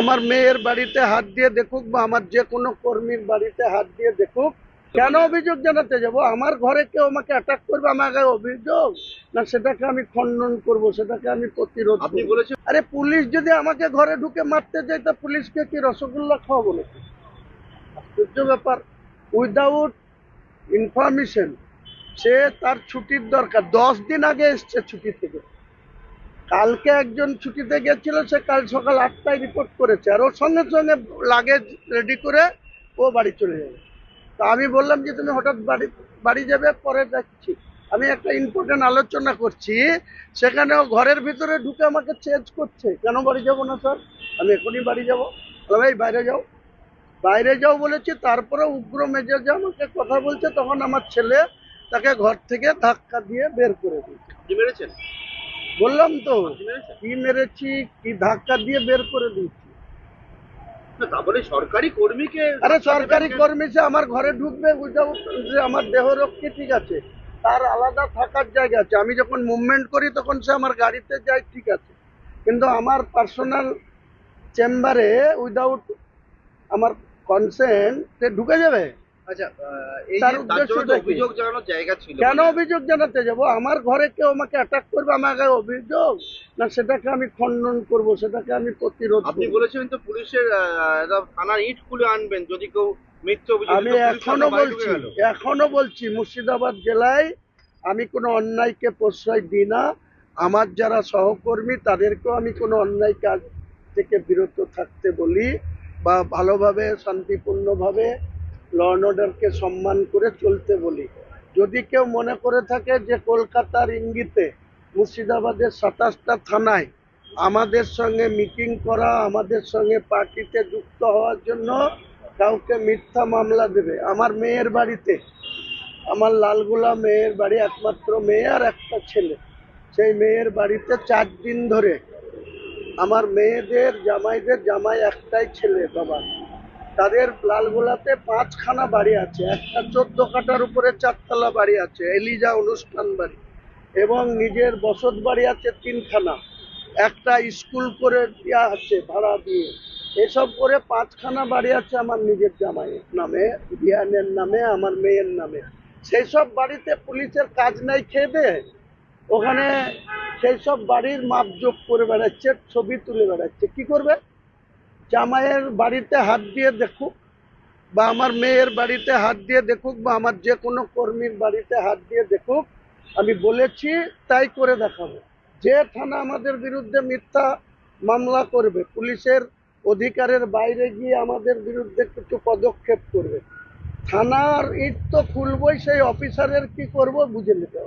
আমার মেয়ের বাড়িতে হাত দিয়ে দেখুক বা আমার যে কোনো কর্মীর বাড়িতে হাত দিয়ে দেখুক, কেন অভিযোগ জানাতে যাব? আমার ঘরে কেউ আমাকে অ্যাটাক করবে, আমাকে অভিযোগ না, সেটাকে আমি খণ্ডন করব, সেটাকে আমি প্রতিরোধ আপনি করব। বলেছেন আরে পুলিশ যদি আমাকে ঘরে ঢুকে মারতে যায় তা পুলিশকে কি রসগোল্লা খাওয়াবো নাকি? আশ্চর্য ব্যাপার। উইদাউট ইনফরমেশন সে তার ছুটির দরকার, 10 দিন আগে এসছে ছুটি থেকে। কালকে একজন ছুটিতে গেছিল, সে কাল সকাল 8টায় রিপোর্ট করেছে, আর ওর সঙ্গে সঙ্গে লাগেজ রেডি করে ও বাড়ি চলে যাবে। তা আমি বললাম যে তুমি হঠাৎ বাড়ি যাবে, পরে যাচ্ছি। আমি একটা ইম্পর্টেন্ট আলোচনা করছি, সেখানে ও ঘরের ভিতরে ঢুকে আমাকে চেঞ্জ করছে। কেন বাড়ি যাব না স্যার? আমি এখনই বাড়ি যাবো। ভাই বাইরে যাও, বাইরে যাও বলেছি, তারপরে উগ্র মেজাজে আমাকে কথা বলছে। তখন আমার ছেলে তাকে ঘর থেকে ধাক্কা দিয়ে বের করে দিয়েছে। আপনি মেরেছেন? বললাম তো, আপনি মেরেছেন? কি মেরেছি, কি ধাক্কা দিয়ে বের করে দিয়েছি। না, তারপরে সরকারি কর্মীকে আরে ধাক্কা দেবেন সরকারি কেন? কর্মী সে আমার ঘরে ঢুকবে, উইদাউট যে আমার দেহরক্ষী, ঠিক আছে, তার আলাদা থাকার জায়গা আছে। আমি যখন মুভমেন্ট করি তখন সে আমার গাড়িতে যায়, ঠিক আছে, কিন্তু আমার পার্সোনাল চেম্বারে উইদাউট আমার কনসেন্ট সে ঢুকে যাবে? আচ্ছা, এই তার যে তার জন্য তো উদ্দেশ্যটা কি? অভিযোগ জানানোর জায়গা ছিল, কেন মানে অভিযোগ জানাতে যাব? আমার ঘরে কেউ আমাকে অ্যাটাক করবে, আমাকে অভিযোগ না, সেটাকে আমি খণ্ডন করব, সেটাকে আমি প্রতিরোধ আপনি করব। বলেছিলেন তো পুলিশের একটা থানার ইট খুলে আনবেন যদি কেউ মিথ্যে অভিযোগ আমি দিত, পুলিশ এখনো আপনার বাড়ি ঢুকে বলছি, গেল। মুর্শিদাবাদ জেলায় আমি কোনো অন্যায়কে প্রশ্রয় দিই না। আমার যারা সহকর্মী তাদেরকেও আমি কোনো অন্যায় কাজ থেকে বিরত থাকতে বলি, বা ভালোভাবে শান্তিপূর্ণভাবে ল অ্যান্ড অর্ডারকে সম্মান করে চলতে বলি। যদি কেউ মনে করে থাকে যে কলকাতার ইঙ্গিতে মুর্শিদাবাদের 27টা থানায় আমাদের সঙ্গে মিটিং করা, আমাদের সঙ্গে পার্টিতে যুক্ত হওয়ার জন্য কাউকে মিথ্যা মামলা দেবে, আমার মেয়ের বাড়িতে, আমার লালগোলা মেয়ের বাড়ি, একমাত্র মেয়ে আর একটা ছেলে, সেই মেয়ের বাড়িতে 4 দিন ধরে আমার মেয়েদের জামাইদের, জামাই একটাই ছেলে বাবা, তাদের লালগোলাতে 5খানা বাড়ি আছে, একটা 14 কাঠার উপরে 4তলা বাড়ি আছে, এলিজা অনুষ্ঠান বাড়ি, এবং নিজের বসত বাড়ি আছে 3খানা, একটা স্কুল করে দেওয়া আছে ভাড়া দিয়ে। এসব করে 5খানা বাড়ি আছে আমার নিজের জামাইয়ের নামে, বিয়ানের নামে, আমার মেয়ের নামে। সেই সব বাড়িতে পুলিশের কাজ নাই, খেয়ে দে ওখানে সেই সব বাড়ির মাপজোক করে বেড়াচ্ছে, ছবি তুলে বেড়াচ্ছে। কি করবে? জামাইয়ের বাড়িতে হাত দিয়ে দেখুক, বা আমার মেয়ের বাড়িতে হাত দিয়ে দেখুক, বা আমার যে কোনো কর্মীর বাড়িতে হাত দিয়ে দেখুক, আমি বলেছি তাই করে দেখাবো। যে থানা আমাদের বিরুদ্ধে মিথ্যা মামলা করবে, পুলিশের অধিকারের বাইরে গিয়ে আমাদের বিরুদ্ধে কিছু পদক্ষেপ করবে, থানার ইট তো খুলবই, সেই অফিসারের কি করব বুঝে নিতে হবে।